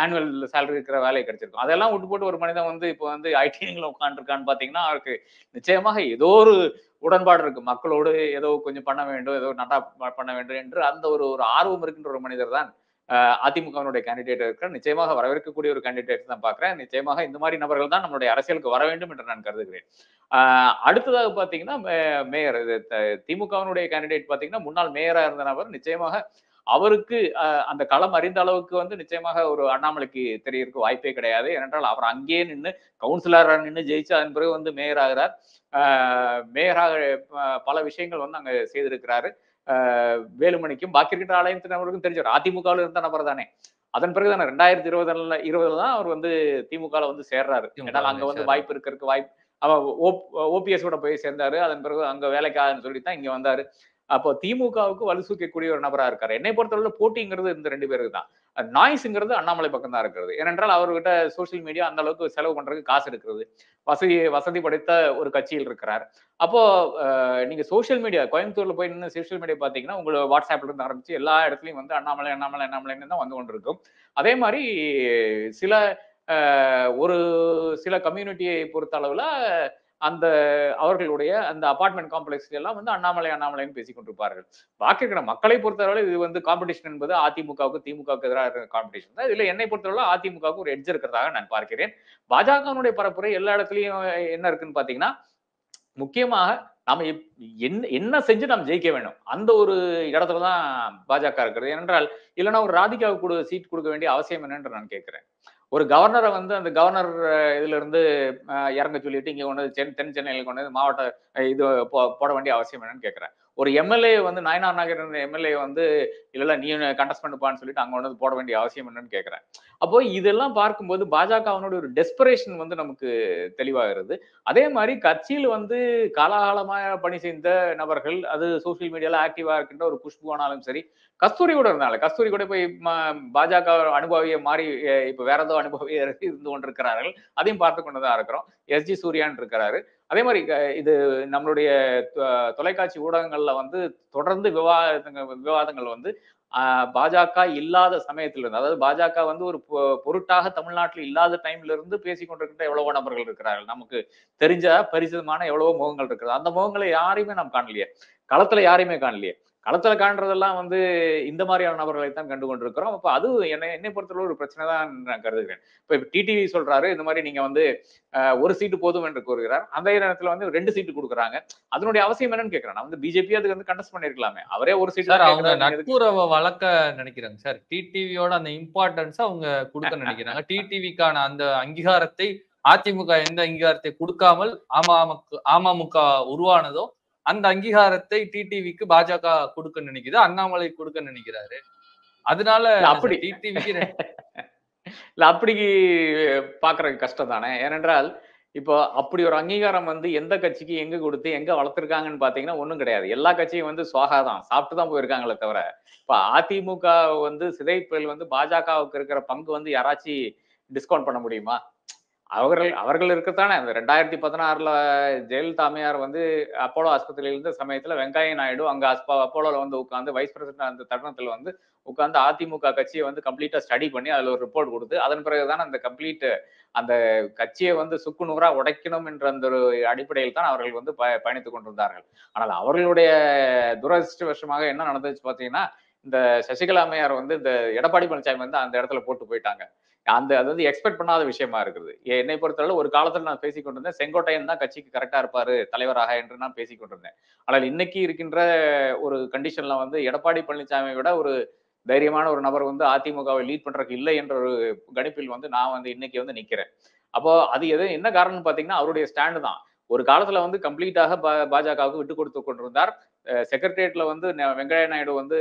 ஆனுவல் சேலரி இருக்கிற வேலை கிடைச்சிருக்கும். அதெல்லாம் விட்டு போட்டு ஒரு மனிதன் வந்து இப்போ வந்து ஐடிஐல உட்காந்துருக்கான்னு பாத்தீங்கன்னா அவருக்கு நிச்சயமாக ஏதோ ஒரு உடன்பாடு இருக்கு. மக்களோடு ஏதோ கொஞ்சம் பண்ண வேண்டும், ஏதோ நட்டா பண்ண வேண்டும் என்று அந்த ஒரு ஆர்வம் இருக்கின்ற ஒரு மனிதர் தான் அதிமுகவினுடைய கேண்டிடேட் இருக்கிற. நிச்சயமாக வரவேற்கக்கூடிய ஒரு கேண்டிடேட் தான் பாக்குறேன். நிச்சயமாக இந்த மாதிரி நபர்கள் தான் நம்மளுடைய அரசியலுக்கு வர வேண்டும் என்று நான் கருதுகிறேன். அடுத்ததாக பாத்தீங்கன்னா மேயர் திமுகவினுடைய கேண்டிடேட் பாத்தீங்கன்னா முன்னாள் மேயரா இருந்த நபர். நிச்சயமாக அவருக்கு அந்த களம் அறிந்த அளவுக்கு வந்து நிச்சயமாக ஒரு அண்ணாமலைக்கு தெரியறதுக்கு வாய்ப்பே கிடையாது. ஏனென்றால் அவர் அங்கேயே நின்று கவுன்சிலராக நின்று ஜெயிச்சு அதன் பிறகு வந்து மேயர் ஆகிறார். மேயராக பல விஷயங்கள் வந்து அங்க செய்திருக்கிறாரு. வேலுமணிக்கும் பாக்கி இருக்கிற ஆலயத்தினருக்கும் தெரிஞ்சவர். அதிமுகவில் இருந்த நபர் தானே. அதன் பிறகுதானே 2020 தான் அவர் வந்து திமுக வந்து சேர்றாரு. ஏன்னால் அங்க வந்து வாய்ப்பு இருக்கிறதுக்கு வாய்ப்பு ஓபிஎஸ் கூட போய் சேர்ந்தாரு. அதன் பிறகு அங்க வேலைக்காகன்னு சொல்லித்தான் இங்க வந்தாரு. அப்போ திமுகவுக்கு வலுசூக்கக்கூடிய ஒரு நபரா இருக்காரு. என்னை பொறுத்தவரை போட்டிங்கிறது இந்த 2 பேருக்கு தான். நாய்ஸ்ங்கிறது அண்ணாமலை பக்கம் தான் இருக்கிறது. ஏனென்றால் அவர்கிட்ட சோசியல் மீடியா அந்த அளவுக்கு செலவு பண்றதுக்கு காசு இருக்கிறது. வசதி படைத்த ஒரு கட்சியில் இருக்கிறார். அப்போ நீங்க சோசியல் மீடியா கோயம்புத்தூர்ல போய் நின்று சோசியல் மீடியா பாத்தீங்கன்னா உங்களை வாட்ஸ்அப்ல இருந்து ஆரம்பிச்சு எல்லா இடத்துலயும் வந்து அண்ணாமலைன்னு தான் வந்து கொண்டிருக்கும். அதே மாதிரி சில கம்யூனிட்டியை பொறுத்த அளவுல அந்த அவர்களுடைய அந்த அபார்ட்மெண்ட் காம்ப்ளெக்ஸ் எல்லாம் வந்து அண்ணாமலைன்னு பேசிக் கொண்டிருப்பார்கள். பாக்கி இருக்கிற மக்களை பொறுத்தவரை இது வந்து காம்படிஷன் என்பது அதிமுகவுக்கு திமுகவுக்கு எதிராக இருக்கிற காம்படிஷன் தான். இதுல என்னை பொறுத்தவரை அதிமுகவுக்கு ஒரு எட்ஜ் இருக்கிறதாக நான் பார்க்கிறேன். பாஜகவினுடைய பரப்புரை எல்லா இடத்துலயும் என்ன இருக்குன்னு பாத்தீங்கன்னா முக்கியமாக நாம என்ன செஞ்சு நாம் ஜெயிக்க வேண்டும் அந்த ஒரு இடத்துலதான் பாஜக இருக்கிறது. ஏனென்றால் இல்லைன்னா ஒரு ராதிகாவுக்கு கூட சீட் கொடுக்க வேண்டிய அவசியம் என்னன்னு நான் கேட்கிறேன். ஒரு கவர்னரை வந்து அந்த கவர்னர் இதுல இருந்து இறங்க சொல்லிட்டு இங்க கொண்டு தென் சென்னையில கொண்டு மாவட்ட இது போட வேண்டிய அவசியம் என்னன்னு கேட்கிறேன். ஒரு எம்எல்ஏ வந்து நயனார் நாகர் எம்எல்ஏ வந்து இல்ல நீ கண்டஸ்ட் பண்ணுப்பான்னு சொல்லிட்டு அங்க கொண்டு போட வேண்டிய அவசியம் என்னன்னு கேட்கிறேன். அப்போ இதெல்லாம் பார்க்கும்போது பாஜகவினோட ஒரு டெஸ்பரேஷன் வந்து நமக்கு தெளிவாகிறது. அதே மாதிரி கட்சியில் வந்து காலாகாலமா பணி செய்த நபர்கள் அது சோசியல் மீடியால ஆக்டிவா இருக்கின்ற ஒரு குஷ்பு ஆனாலும் சரி, கஸ்தூரி கூட இருந்தாங்க. கஸ்தூரி கூட போய் பாஜக அனுபவியை மாறி இப்ப வேற ஏதோ அனுபவியை இருந்து கொண்டிருக்கிறார்கள். அதையும் பார்த்து கொண்டுதான் இருக்கிறோம். SG சூர்யான்னு இருக்கிறாரு. அதே மாதிரி இது நம்மளுடைய தொலைக்காட்சி ஊடகங்கள்ல வந்து தொடர்ந்து விவாதங்கள் வந்து பாஜக இல்லாத சமயத்துல இருந்து, அதாவது பாஜக வந்து ஒரு பொருட்டாக தமிழ்நாட்டில் இல்லாத டைம்ல இருந்து பேசிக் கொண்டிருக்கின்ற எவ்வளவோ நபர்கள் இருக்கிறார்கள். நமக்கு தெரிஞ்ச பரிசிதமான எவ்வளவோ முகங்கள் இருக்கிறது. அந்த முகங்களை யாரையுமே நாம் காணலையே, களத்துல யாரையுமே காணலையே. களத்துல காண்றதெல்லாம் வந்து இந்த மாதிரியான நபர்களை தான் கண்டு கொண்டிருக்கிறோம். அப்ப அது என்னை பொறுத்தவரை ஒரு பிரச்சனை தான் நான் கருதுகிறேன். இப்ப டிடிவி சொல்றாரு இந்த மாதிரி நீங்க வந்து ஒரு சீட்டு போதும் என்று கூறுகிறார். அந்த நேரத்துல வந்து 2 சீட்டு கொடுக்குறாங்க. அதனுடைய அவசியம் என்னன்னு கேட்கிறேன். நான் வந்து பிஜேபி அதுக்கு வந்து கண்டஸ்ட் பண்ணிருக்கலாமே. அவரே ஒரு சீட்டு அவங்க நட்புறவை வளர்க்க நினைக்கிறாங்க சார். டிடிவியோட அந்த இம்பார்ட்டன்ஸ் அவங்க கொடுக்க நினைக்கிறாங்க. டிடிவிக்கான அந்த அங்கீகாரத்தை அதிமுக எந்த அங்கீகாரத்தை கொடுக்காமல் அமமுக உருவானதோ அந்த அங்கீகாரத்தை டிடிவிக்கு பாஜக கொடுக்க நினைக்குது, அண்ணாமலை கொடுக்க நினைக்கிறாரு. அதனால அப்படி டிடிவிக்கு இல்ல அப்படி பாக்குறது கஷ்டம் தானே. ஏனென்றால் இப்போ அப்படி ஒரு அங்கீகாரம் வந்து எந்த கட்சிக்கு எங்க கொடுத்து எங்க வளர்த்துருக்காங்கன்னு பாத்தீங்கன்னா ஒண்ணும் கிடையாது. எல்லா கட்சியும் வந்து சுவாகா தான். சாப்பிட்டு தான் போயிருக்காங்களே தவிர, இப்ப அதிமுக வந்து சிதைப்பதில் வந்து பாஜகவுக்கு இருக்கிற பங்கு வந்து யாராச்சும் டிஸ்கவுண்ட் பண்ண முடியுமா? அவர்கள் அவர்கள் இருக்கத்தானே அந்த 2016ல ஜெயலலிதா அம்மையார் வந்து அப்போலோ ஆஸ்பத்திரியில இருந்த சமயத்துல வெங்கைய நாயுடு அங்க அப்போலோல வந்து உட்கார்ந்து வைஸ் பிரசிடென்ட் அந்த தருணத்துல வந்து உட்கார்ந்து அதிமுக கட்சியை வந்து கம்ப்ளீட்டா ஸ்டடி பண்ணி அதுல ஒரு ரிப்போர்ட் கொடுத்து அதன் பிறகுதான் அந்த கம்ப்ளீட் அந்த கட்சியை வந்து சுக்குநூறா உடைக்கணும் என்ற அந்த ஒரு அடிப்படையில் தான் அவர்கள் வந்து பயணித்துக் கொண்டிருந்தார்கள். ஆனால் அவர்களுடைய துரதிருஷ்டவசமாக என்ன நடந்துச்சு பாத்தீங்கன்னா, இந்த சசிகலா அம்மையார் வந்து இந்த எடப்பாடி பழனிசாமி வந்து அந்த இடத்துல போட்டு போயிட்டாங்க. அது வந்து எக்ஸ்பெக்ட் பண்ணாத விஷயமா இருக்குது. என்னை பொறுத்தளவு ஒரு காலத்துல நான் பேசிக் கொண்டிருந்தேன், செங்கோட்டையன் தான் கட்சிக்கு கரெக்டா இருப்பாரு தலைவராக என்று நான் பேசிக் கொண்டிருந்தேன். ஆனால் இன்னைக்கு இருக்கின்ற ஒரு கண்டிஷன்ல வந்து எடப்பாடி பழனிசாமியை விட ஒரு தைரியமான ஒரு நபர் வந்து அதிமுகவை லீட் பண்றதுக்கு இல்லை என்ற ஒரு கணிப்பில் வந்து நான் வந்து இன்னைக்கு வந்து நிக்கிறேன். அப்போ அது என்ன காரணம்னு பாத்தீங்கன்னா அவருடைய ஸ்டாண்டு தான். ஒரு காலத்துல வந்து கம்ப்ளீட்டாக பாஜகவுக்கு விட்டு கொடுத்து கொண்டிருந்தார். செக்ரட்டரியேட்ல வந்து வெங்கையா நாயுடு வந்து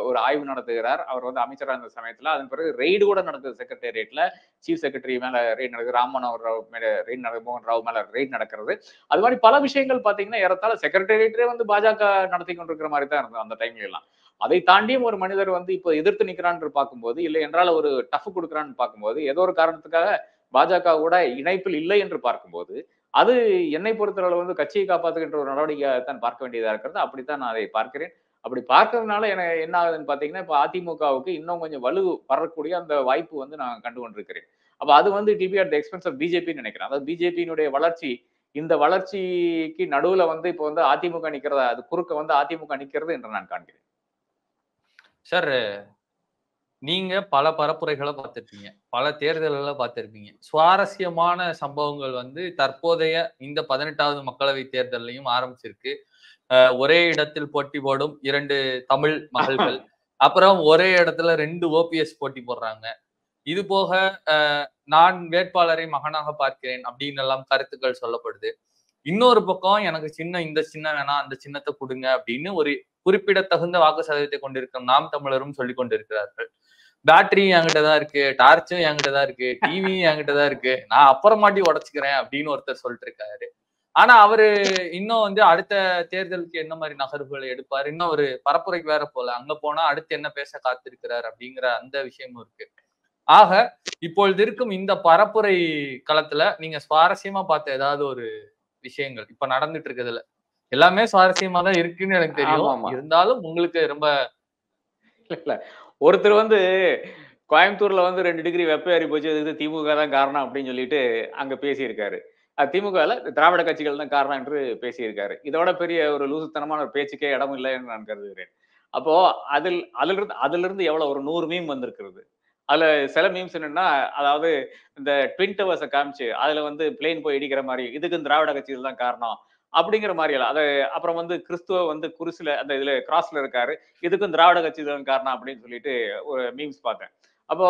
ஒரு ஆய்வு நடத்துகிறார். அவர் வந்து அமைச்சராக இருந்த சமயத்துல அதன் பிறகு ரெய்டு கூட நடக்குது செக்ரட்டரியேட்ல. சீஃப் செக்ரட்டரி மேல ரெய்டு நடக்குது. ராம்மனோகர் ராவ் மேல ரெய்டு நடக்குது. மோகன் ராவ் மேல ரெய்டு நடக்கிறது. அது மாதிரி பல விஷயங்கள் பாத்தீங்கன்னா ஏறத்தாழ செக்ரட்டரியேட்டே வந்து பாஜக நடத்தி கொண்டிருக்கிற மாதிரி தான் இருந்தது அந்த டைம்ல எல்லாம். அதை தாண்டியும் ஒரு மனிதர் வந்து இப்போ எதிர்த்து நிக்கிறான்னு பார்க்கும்போது, இல்லை என்றால் ஒரு டஃப் கொடுக்குறான்னு பார்க்கும்போது, ஏதோ ஒரு காரணத்துக்காக பாஜக கூட இணைப்பில் இல்லை என்று பார்க்கும்போது, அது என்னை பொறுத்தளவு வந்து கட்சியை காப்பாற்றுகின்ற ஒரு நடவடிக்கையாக தான் பார்க்க வேண்டியதா இருக்கிறது. அப்படித்தான் நான் அதை பார்க்கிறேன். அப்படி பார்க்கறதுனால என்ன ஆகுதுன்னு பார்த்தீங்கன்னா, இப்ப அதிமுகவுக்கு இன்னும் கொஞ்சம் வலு வரக்கூடிய அந்த வாய்ப்பு வந்து நான் கண்டு கொண்டிருக்கிறேன். அப்ப அது வந்து it will be at the expense of பிஜேபின்னு நினைக்கிறேன். அதாவது பிஜேபியினுடைய வளர்ச்சி, இந்த வளர்ச்சிக்கு நடுவுல வந்து இப்போ வந்து அதிமுக நிக்கிறதா, அது குறுக்க வந்து அதிமுக நிக்கிறது என்று நான் காண்கிறேன். சார், நீங்க பல பரப்புரைகளை பார்த்திருப்பீங்க. பல தேர்தல்களை பார்த்திருப்பீங்க. சுவாரஸ்யமான சம்பவங்கள் வந்து தற்போதைய இந்த 18வது மக்களவைத் தேர்தல்லையும் ஆரம்பிச்சிருக்கு. ஒரே இடத்தில் போட்டி போடும் 2 தமிழ் மகள்கள். அப்புறம் ஒரே இடத்துல 2 ஓபிஎஸ் போட்டி போடுறாங்க. இது போக நான் வேட்பாளரை மகனாக பார்க்கிறேன் அப்படின்னு எல்லாம் கருத்துக்கள் சொல்லப்படுது. இன்னொரு பக்கம் எனக்கு இந்த சின்னம் வேணாம், அந்த சின்னத்தை கொடுங்க அப்படின்னு ஒரு குறிப்பிடத்தகுந்த வாக்கு சதவீதத்தை கொண்டிருக்கும் நாம் தமிழரும் சொல்லிக் கொண்டிருக்கிறார்கள். பேட்டரியும் என்கிட்ட தான் இருக்கு, டார்ச்சும் என்கிட்ட தான் இருக்கு, டிவியும் என்கிட்ட தான் இருக்கு, நான் அப்புறமாட்டி உடைச்சுக்கிறேன் அப்படின்னு ஒருத்தர் சொல்லிட்டு இருக்காரு. ஆனா அவரு இன்னும் வந்து அடுத்த தேர்தலுக்கு என்ன மாதிரி நகர்வுகளை எடுப்பாரு, இன்னும் ஒரு பரப்புரைக்கு வேற போல, அங்க போனா அடுத்து என்ன பேச காத்திருக்கிறார் அப்படிங்கிற அந்த விஷயமும் இருக்கு. ஆக இப்பொழுது இருக்கும் இந்த பரப்புரை களத்துல நீங்க சுவாரஸ்யமா பார்த்த ஏதாவது ஒரு விஷயங்கள் இப்ப நடந்துட்டு இருக்குதுல, எல்லாமே சுவாரஸ்யமா தான் இருக்குன்னு எனக்கு தெரியும். இருந்தாலும் உங்களுக்கு ரொம்ப இல்ல ஒருத்தர் வந்து கோயம்புத்தூர்ல வந்து 2 டிகிரி வெப்பம் ஏறி போச்சு, அதுக்கு திமுக தான் காரணம் அப்படின்னு சொல்லிட்டு அங்க பேசியிருக்காரு. திமுகல திராவிட கட்சிகள் தான் காரணம் என்று பேசியிருக்காரு. இதோட பெரிய ஒரு லூசுத்தனமான ஒரு பேச்சுக்கே இடம் இல்லை என்று நான் கருதுகிறேன். அப்போ அதிலிருந்து எவ்வளவு ஒரு 100 மீம் வந்திருக்கிறது. அதுல சில மீம்ஸ் என்னன்னா, அதாவது இந்த ட்வின் டவர்ஸை காமிச்சு அதுல வந்து பிளேன் போய் இடிக்கிற மாதிரி, இதுக்கு திராவிட கட்சிகள் தான் காரணம் அப்படிங்கிற மாதிரி எல்லாம். அது அப்புறம் வந்து கிறிஸ்துவ வந்து குருசுல அந்த இதுல கிராஸ்ல இருக்காரு, இதுக்கும் திராவிட கட்சிகள் தான் காரணம் அப்படின்னு சொல்லிட்டு ஒரு மீம்ஸ் பார்த்தேன். அப்போ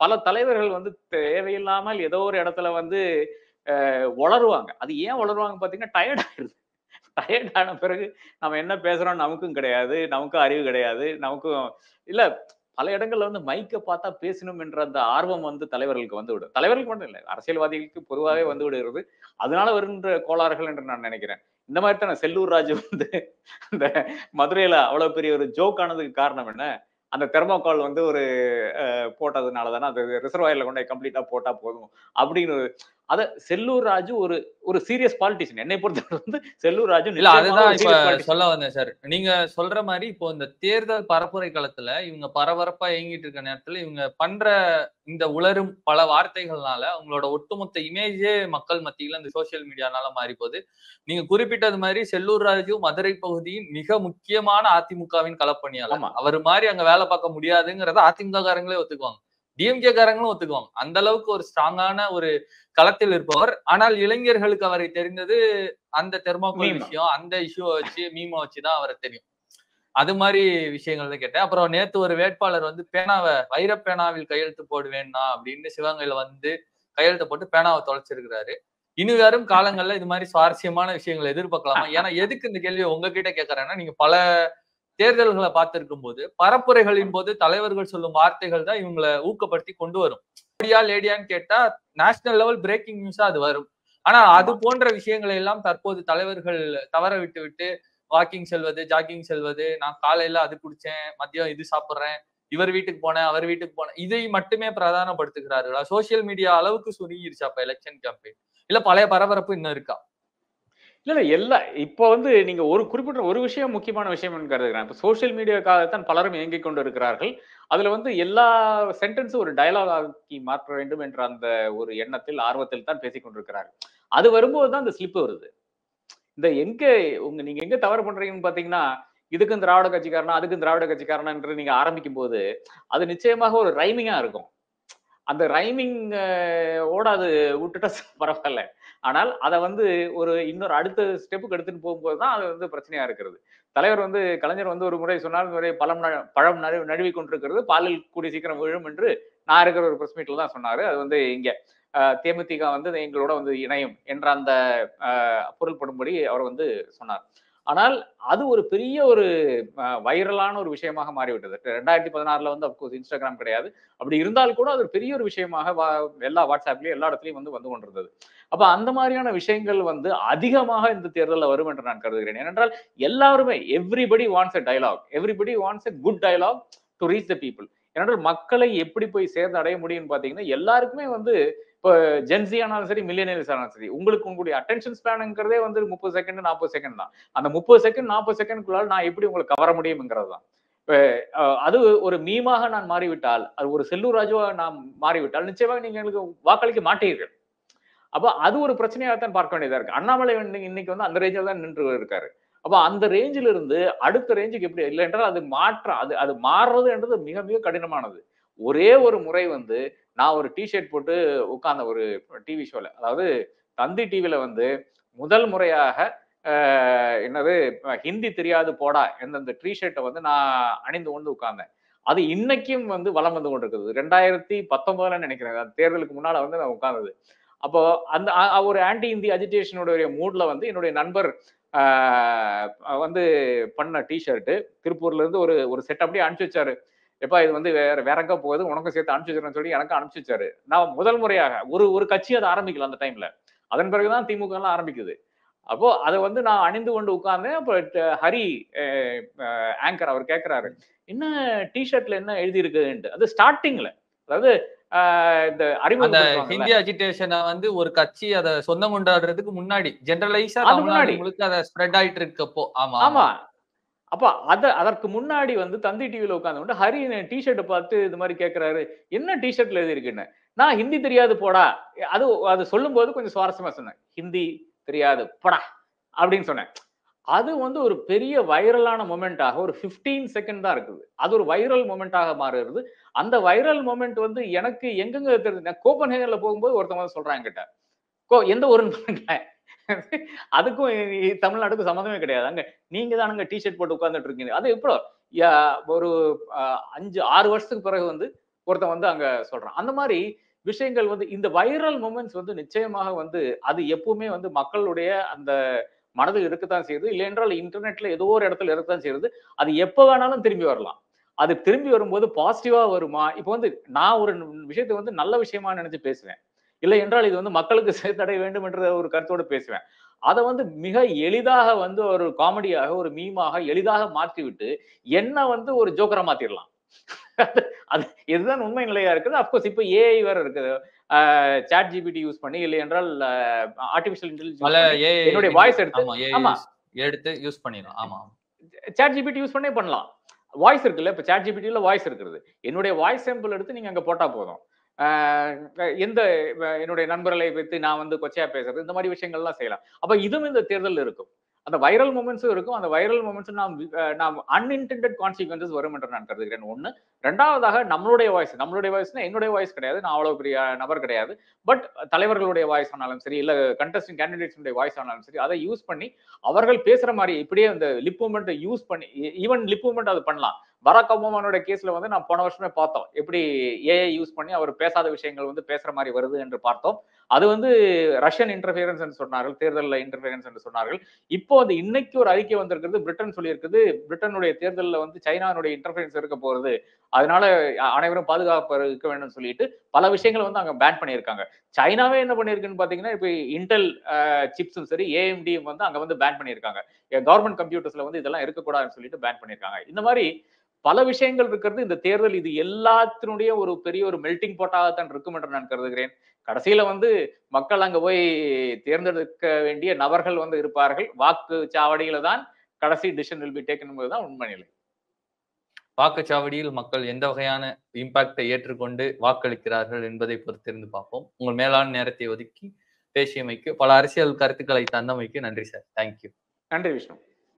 பல தலைவர்கள் வந்து தேவையில்லாமல் ஏதோ ஒரு இடத்துல வந்து உளருவாங்க. அது ஏன் உளருவாங்க பாத்தீங்கன்னா டயர்ட் ஆயிருது. டயர்ட் ஆன பிறகு நம்ம என்ன பேசுறோம் நமக்கும் கிடையாது, நமக்கும் அறிவு கிடையாது, நமக்கும் இல்ல பல இடங்கள்ல வந்து மைக்க பார்த்தா பேசணும் என்ற அந்த ஆர்வம் வந்து தலைவர்களுக்கு வந்து விடும். தலைவர்களுக்கு மட்டும் இல்லை, அரசியல்வாதிகளுக்கு பொதுவாகவே வந்து விடுகிறது. அதனால வருகின்ற கோளாறுகள் என்று நான் நினைக்கிறேன். இந்த மாதிரி தான் செல்லூர் ராஜு வந்து இந்த மதுரையில அவ்வளவு பெரிய ஒரு ஜோக் ஆனதுக்கு காரணம் என்ன? அந்த தெர்மோகால் வந்து ஒரு போட்டதுனால தானே, அது ரிசர்வாயர்ல கொண்டு போய் கம்ப்ளீட்டா போட்டா போதும் அப்படின்னு. அத செல்லூர் ராஜு ஒரு ஒரு சீரியஸ் பாலிட்டிஷியன். என்னை பொறுத்தவரை வந்து செல்லூர் ராஜு இல்ல அதுதான் இப்ப சொல்ல வந்தேன் சார். நீங்க சொல்ற மாதிரி இப்போ இந்த தேர்தல் பரப்புரை களத்துல இவங்க பரபரப்பா இயங்கிட்டு இருக்க நேரத்துல இவங்க பண்ற இந்த உளரும் பல வார்த்தைகள்னால அவங்களோட ஒட்டுமொத்த இமேஜே மக்கள் மத்தியில இந்த சோசியல் மீடியானால மாறி போகுது. நீங்க குறிப்பிட்டது மாதிரி செல்லூர் ராஜு மதுரை பகுதியின் மிக முக்கியமான அதிமுகவின் களப்பணியாளர். அவர் மாதிரி அங்க வேலை பார்க்க முடியாதுங்கிறத அதிமுக காரங்களே ஒத்துக்குவாங்க, டிஎம்கே காரங்களும் ஒத்துக்குவாங்க. அந்த அளவுக்கு ஒரு ஸ்ட்ராங்கான ஒரு களத்தில் இருப்பவர். ஆனால் இளைஞர்களுக்கு அவரை தெரிந்தது அந்த தெர்மோகால் விஷயம், அந்த இஷ்யூவை வச்சு மீமை வச்சுதான் அவரை தெரியும். அது மாதிரி விஷயங்கள் தான் கேட்டேன். அப்புறம் நேத்து ஒரு வேட்பாளர் வந்து பேனாவை வைர பேனாவில் கையெழுத்து போடுவேன்னா அப்படின்னு சிவகங்கையில வந்து கையெழுத்து போட்டு பேனாவை தொலைச்சிருக்கிறாரு. இனி வரும் காலங்கள்ல இது மாதிரி சுவாரஸ்யமான விஷயங்களை எதிர்பார்க்கலாமா? ஏன்னா எதுக்கு இந்த கேள்வியை உங்ககிட்ட கேட்கறேன்னா, நீங்க பல தேர்தல்களை பார்த்திருக்கும் போது பரப்புரைகளின் போது தலைவர்கள் சொல்லும் வார்த்தைகள் தான் இவங்களை ஊக்கப்படுத்தி கொண்டு வரும். லேடியான்னு கேட்டா நேஷனல் லெவல் பிரேக்கிங் நியூஸா அது வரும். ஆனா அது போன்ற விஷயங்களை எல்லாம் தற்போது தலைவர்கள் தவற விட்டு வாக்கிங் செல்வது, ஜாக்கிங் செல்வது, நான் காலையில அது குடிச்சேன், மதியம் இது சாப்பிடுறேன், இவர் வீட்டுக்கு போனேன், அவர் வீட்டுக்கு போனேன், இதை மட்டுமே பிரதானப்படுத்துகிறார்களா? சோசியல் மீடியா அளவுக்கு சுருங்கிருச்சா அப்ப எலெக்ஷன் கேம்பெயின்? இல்ல பழைய பரபரப்பு இன்னும் இருக்கா? இல்ல எல்லா இப்போ வந்து நீங்க ஒரு குறிப்பிட்ட ஒரு விஷயம் முக்கியமான விஷயம் கருதுகிறேன். இப்ப சோசியல் மீடியாக்காகத்தான் பலரும் இயங்கிக் கொண்டு இருக்கிறார்கள். அதுல வந்து எல்லா சென்டென்ஸும் ஒரு டயலாக் ஆக்கி மாற்ற வேண்டும் என்ற அந்த ஒரு எண்ணத்தில், ஆர்வத்தில் தான் பேசிக் கொண்டிருக்கிறார்கள். அது வரும்போது தான் அந்த ஸ்லிப் வருது. இந்த எங்க நீங்க எங்க தவறு பண்றீங்கன்னு பாத்தீங்கன்னா, இதுக்கும் திராவிட கட்சிக்காரனா, அதுக்கும் திராவிட கட்சிக்காரனா என்று நீங்க ஆரம்பிக்கும்போது, அது நிச்சயமாக ஒரு ரைமிங்கா இருக்கும். அந்த ரைமிங் ஓட அது விட்டுட்டா பரவாயில்ல. ஆனால் அத வந்து ஒரு இன்னொரு அடுத்த ஸ்டெப்புக்கு எடுத்துட்டு போகும்போது தான் அது வந்து பிரச்சனையா இருக்கிறது. தலைவர் வந்து கலைஞர் வந்து ஒரு முறை சொன்னார், இந்த முறை பழம் நழுவிக் கொண்டிருக்கிறது, பாலில் கூடிய சீக்கிரம் விழும் என்று நான் இருக்கிற ஒரு பிரஸ் மீட்ல தான் சொன்னாரு. அது வந்து இங்க தேமுதிக வந்து எங்களோட வந்து இணையும் என்ற அந்த பொருள்படும்படி அவர் வந்து சொன்னார். ஆனால் அது ஒரு பெரிய ஒரு வைரலான ஒரு விஷயமாக மாறிவிட்டது. 2016ல வந்து அப்கோர்ஸ் இன்ஸ்டாகிராம் கிடையாது. அப்படி இருந்தால் கூட அது பெரிய ஒரு விஷயமாக எல்லா வாட்ஸ்அப்லயும் எல்லா இடத்துலயும் வந்து கொண்டிருந்தது. அப்ப அந்த மாதிரியான விஷயங்கள் வந்து அதிகமாக இந்த தேர்தல்ல வரும் என்று நான் கருதுகிறேன். ஏனென்றால் எல்லாருமே everybody wants a dialogue, everybody wants a good dialogue to reach the people. ஏனென்றால் மக்களை எப்படி போய் சேர்ந்து அடைய முடியும்னு பாத்தீங்கன்னா, எல்லாருக்குமே வந்து இப்போ ஜென்சி ஆனாலும் சரி, மில்லியனர்ஸ் ஆனாலும் சரி, உங்களுக்கு உங்களுடைய அட்டென்ஷன் ஸ்பேனுங்கிறதே வந்து 30 செகண்ட் 40 செகண்ட் தான். அந்த 30 செகண்ட் 40 செகண்ட்குள்ளால் நான் எப்படி உங்களை கவர முடியும்ங்கிறது தான். அது ஒரு மீமாக நான் மாறிவிட்டால், அது ஒரு செல்லூர் ராஜுவா நான் மாறிவிட்டால், நிச்சயமாக நீங்க எங்களுக்கு வாக்களிக்க மாட்டீர்கள். அப்ப அது ஒரு பிரச்சனையாகத்தான் பார்க்க வேண்டியதா இருக்கு. அண்ணாமலை வந்து இன்னைக்கு வந்து அந்த ரேஞ்சில் தான் நின்று இருக்காரு. அப்ப அந்த ரேஞ்சில் இருந்து அடுத்த ரேஞ்சுக்கு எப்படி இல்லை என்றால் அது மாற்றம் அது அது மாறுறது என்றது மிக மிக கடினமானது. ஒரே ஒரு முறை வந்து நான் ஒரு ஷர்ட் போட்டு உட்கார்ந்த ஒரு டிவி ஷோல, அதாவது தந்தி டிவில வந்து முதல் முறையாக என்னது ஹிந்தி தெரியாது போடா என்ற ஷர்ட்டை வந்து நான் அணிந்து கொண்டு உட்கார்ந்தேன். அது இன்னைக்கும் வந்து வலம் வந்து கொண்டிருக்கிறது. 2019 நினைக்கிறேன். தேர்தலுக்கு முன்னால வந்து நான் உட்கார்ந்தது. அப்போ அந்த ஒரு ஆன்டி இந்தி அஜிடேஷனுடைய மூட்ல வந்து என்னுடைய நண்பர் வந்து பண்ண ஷர்ட் திருப்பூர்ல இருந்து ஒரு ஒரு செட் அப்படியே அனுப்பிச்சு வச்சாரு. எப்பா இது வந்து வேற எங்க போகுது, உனக்கும் சேர்த்து அனுப்பிச்சு வச்சுறேன்னு சொல்லி எனக்கு அனுப்பிச்சு வச்சாரு. நான் முதல் முறையாக ஒரு ஒரு கட்சி அதை ஆரம்பிக்கல அந்த டைம்ல. அதன் பிறகுதான் திமுக எல்லாம் ஆரம்பிக்குது. அப்போ அதை வந்து நான் அணிந்து கொண்டு உட்கார்ந்தேன். அப்ப ஹரி ஆங்கர் அவர் கேட்கிறாரு, என்ன ஷர்ட்ல என்ன எழுதி இருக்குன்ட்டு. அது ஸ்டார்டிங்ல, அதாவது இந்த அந்த அறிமுகப்படுத்துவாங்கல்ல, ஹிந்தி அஜிடேஷனை வந்து ஒரு கட்சி அத சொந்தம் கொண்டாடுறதுக்கு முன்னாடி ஜெனரலைஸா அது தமிழ்நாடு முன்னாடி. முழுக்க அத ஸ்ப்ரெட் ஆயிட்டு இருக்கப்போ. ஆமா ஆமா. ஆமா. அப்ப அதற்கு முன்னாடி வந்து தந்தி டிவில உட்கார்ந்து ஹரி ஷர்ட்ட பார்த்து இது மாதிரி கேட்கிறாரு, என்ன ஷர்ட்ல எழுதி இருக்குன்னு. நான் ஹிந்தி தெரியாது போடா. அது அது சொல்லும்போது கொஞ்சம் சுவாரஸ்யமா சொன்னேன். ஹிந்தி தெரியாது போடா அப்படின்னு சொன்னேன். அது வந்து ஒரு பெரிய வைரலான மொமெண்டாக ஒரு 15 செகண்ட் தான் இருக்குது. அது ஒரு வைரல் மொமெண்டாக மாறுகிறது. அந்த வைரல் மொமெண்ட் வந்து எனக்கு எங்கெங்க தெரியுது, கோப்பன்ஹேகன்ல போகும்போது ஒருத்தவங்க வந்து சொல்றாங்க என்கிட்ட. எந்த ஊருன்னு பாருங்க. அதுக்கும் தமிழ்நாட்டுக்கும் சம்மந்தமே கிடையாது. அங்க நீங்க தானங்க ஷர்ட் போட்டு உட்கார்ந்துட்டு இருக்கீங்க. அது எப்போ ஒரு 5, 6 வருஷத்துக்கு பிறகு வந்து ஒருத்தன் வந்து அங்க சொல்றான். அந்த மாதிரி விஷயங்கள் வந்து இந்த வைரல் மொமெண்ட்ஸ் வந்து நிச்சயமாக வந்து அது எப்பவுமே வந்து மக்களுடைய அந்த மனதில் இருக்கத்தான் செய்யுது. இல்லை என்றால் இன்டர்நெட்ல ஏதோ ஒரு இடத்துல இருக்கத்தான் செய்யுது. அது எப்ப வேணாலும் திரும்பி வரலாம். அது திரும்பி வரும்போது பாசிட்டிவா வருமா? இப்ப வந்து நான் ஒரு விஷயத்தை வந்து நல்ல விஷயமா நினைச்சு பேசுவேன். இல்லை என்றால் இது வந்து மக்களுக்கு சேர்த்தடைய வேண்டும் என்ற ஒரு கருத்தோடு பேசுவேன். அத வந்து மிக எளிதாக வந்து ஒரு காமெடியாக, ஒரு மீமாக எளிதாக மாற்றிவிட்டு, என்ன வந்து ஒரு ஜோக்கரா மாத்திரலாம். அது இதுதான் உண்மை நிலையா இருக்குது. அஃப்கோர்ஸ் இப்ப ஏஐ வேற இருக்குது. சாட் ஜிபிடி யூஸ் பண்ணி, இல்லை என்றால் ஆர்டிபிஷியல் இன்டெலிஜென்ஸ் யூஸ் பண்ணி என்னுடைய வாய்ஸ் எடுத்து, ஆமா ஏஐ ஆமா, எடுத்து யூஸ் பண்ணிடலாம். ஆமா. சாட் ஜிபிடி யூஸ் பண்ணே பண்ணலாம். வாய்ஸ் இருக்குல்ல, இப்ப சாட் ஜிபிடில வாய்ஸ் இருக்குது. என்னுடைய வாய்ஸ் சாம்பிள் எடுத்து நீங்க அங்க போட்டா போதும். எந்த என்னுடைய நண்பர்களை வைத்து நான் வந்து கொச்சையா பேசுறது, இந்த மாதிரி விஷயங்கள்லாம் செய்யலாம். அப்ப இதுவும் இந்த தேர்தல்ல இருக்கும். அந்த வைரல் மொமெண்ட்ஸும் இருக்கும். அந்த வைரல் மொமெண்ட்ஸ் நாம் அன்இன்டெண்டட் கான்சிக்வென்சஸ் வரும் என்று நான் கருதுகிறேன். 1. 2வதாக நம்மளுடைய வாய்ஸ்னா என்னுடைய வாய்ஸ் கிடையாது. நான் அவ்வளவு பெரிய நபர் கிடையாது. பட் தலைவர்களுடைய வாய்ஸ் ஆனாலும் சரி, இல்ல கண்டெஸ்டிங் கேண்டிடேட்ஸ் வாய்ஸ் ஆனாலும் சரி, அதை யூஸ் பண்ணி அவர்கள் பேசுற மாதிரி இப்படியே அந்த லிப் மூவ்மெண்ட் யூஸ் பண்ணி, ஈவன் லிப் மூவ்மெண்ட் அது பண்ணலாம். பராக் ஒபாமாவோட கேஸ்ல வந்து நான் போன வருஷமே பார்த்தோம். எப்படி ஏஐ யூஸ் பண்ணி அவர் பேசாத விஷயங்கள் வந்து பேசுற மாதிரி வருது என்று பார்த்தோம். அது வந்து ரஷ்யன் இன்டர்ஃபியரன்ஸ் என்று சொன்னார்கள், தேர்தலில் இன்டர்ஃபியரன்ஸ் என்று சொன்னார்கள். இப்போ அது இன்னைக்கு ஒரு அறிக்கை வந்திருக்கிறது, பிரிட்டன் சொல்லியிருக்குது, பிரிட்டனுடைய தேர்தலில் வந்து சைனாவுடைய இன்டர்ஃபியரன்ஸ் இருக்க போறது, அதனால அனைவரும் பாதுகாப்பு இருக்க வேண்டும் சொல்லிட்டு பல விஷயங்களை வந்து அங்க பேன் பண்ணியிருக்காங்க. சைனாவே என்ன பண்ணிருக்குன்னு பாத்தீங்கன்னா, இப்ப இன்டெல் சிப்ஸும் சரி, ஏஎம்டி வந்து அங்க வந்து பேன் பண்ணியிருக்காங்க. கவர்மெண்ட் கம்ப்யூட்டர்ஸ்ல வந்து இதெல்லாம் இருக்கக்கூடாதுன்னு சொல்லிட்டு பேன் பண்ணியிருக்காங்க. இந்த மாதிரி பல விஷயங்கள் இருக்கிறது. இந்த தேர்தல் இது எல்லாத்தினுடைய ஒரு பெரிய ஒரு மெல்டிங் போட்டாகத்தான் இருக்கும் என்று நான் கருதுகிறேன். கடைசியில வந்து மக்கள் அங்க போய் தேர்ந்தெடுக்க வேண்டிய நபர்கள் வந்து இருப்பார்கள். வாக்கு சாவடியில தான் கடைசி டிசிஷன் வில் பி டேக்கன் என்பதுதான் உண்மை நிலை. வாக்குச்சாவடியில் மக்கள் எந்த வகையான இம்பாக்டை ஏற்றுக்கொண்டு வாக்களிக்கிறார்கள் என்பதை பொறுத்திருந்து பார்ப்போம். உங்கள் மேலான நேரத்தை ஒதுக்கி பேசியமைக்கு, பல அரசியல் கருத்துக்களை தந்தமைக்கு நன்றி சார். தேங்க்யூ. நன்றி விஷ்ணு.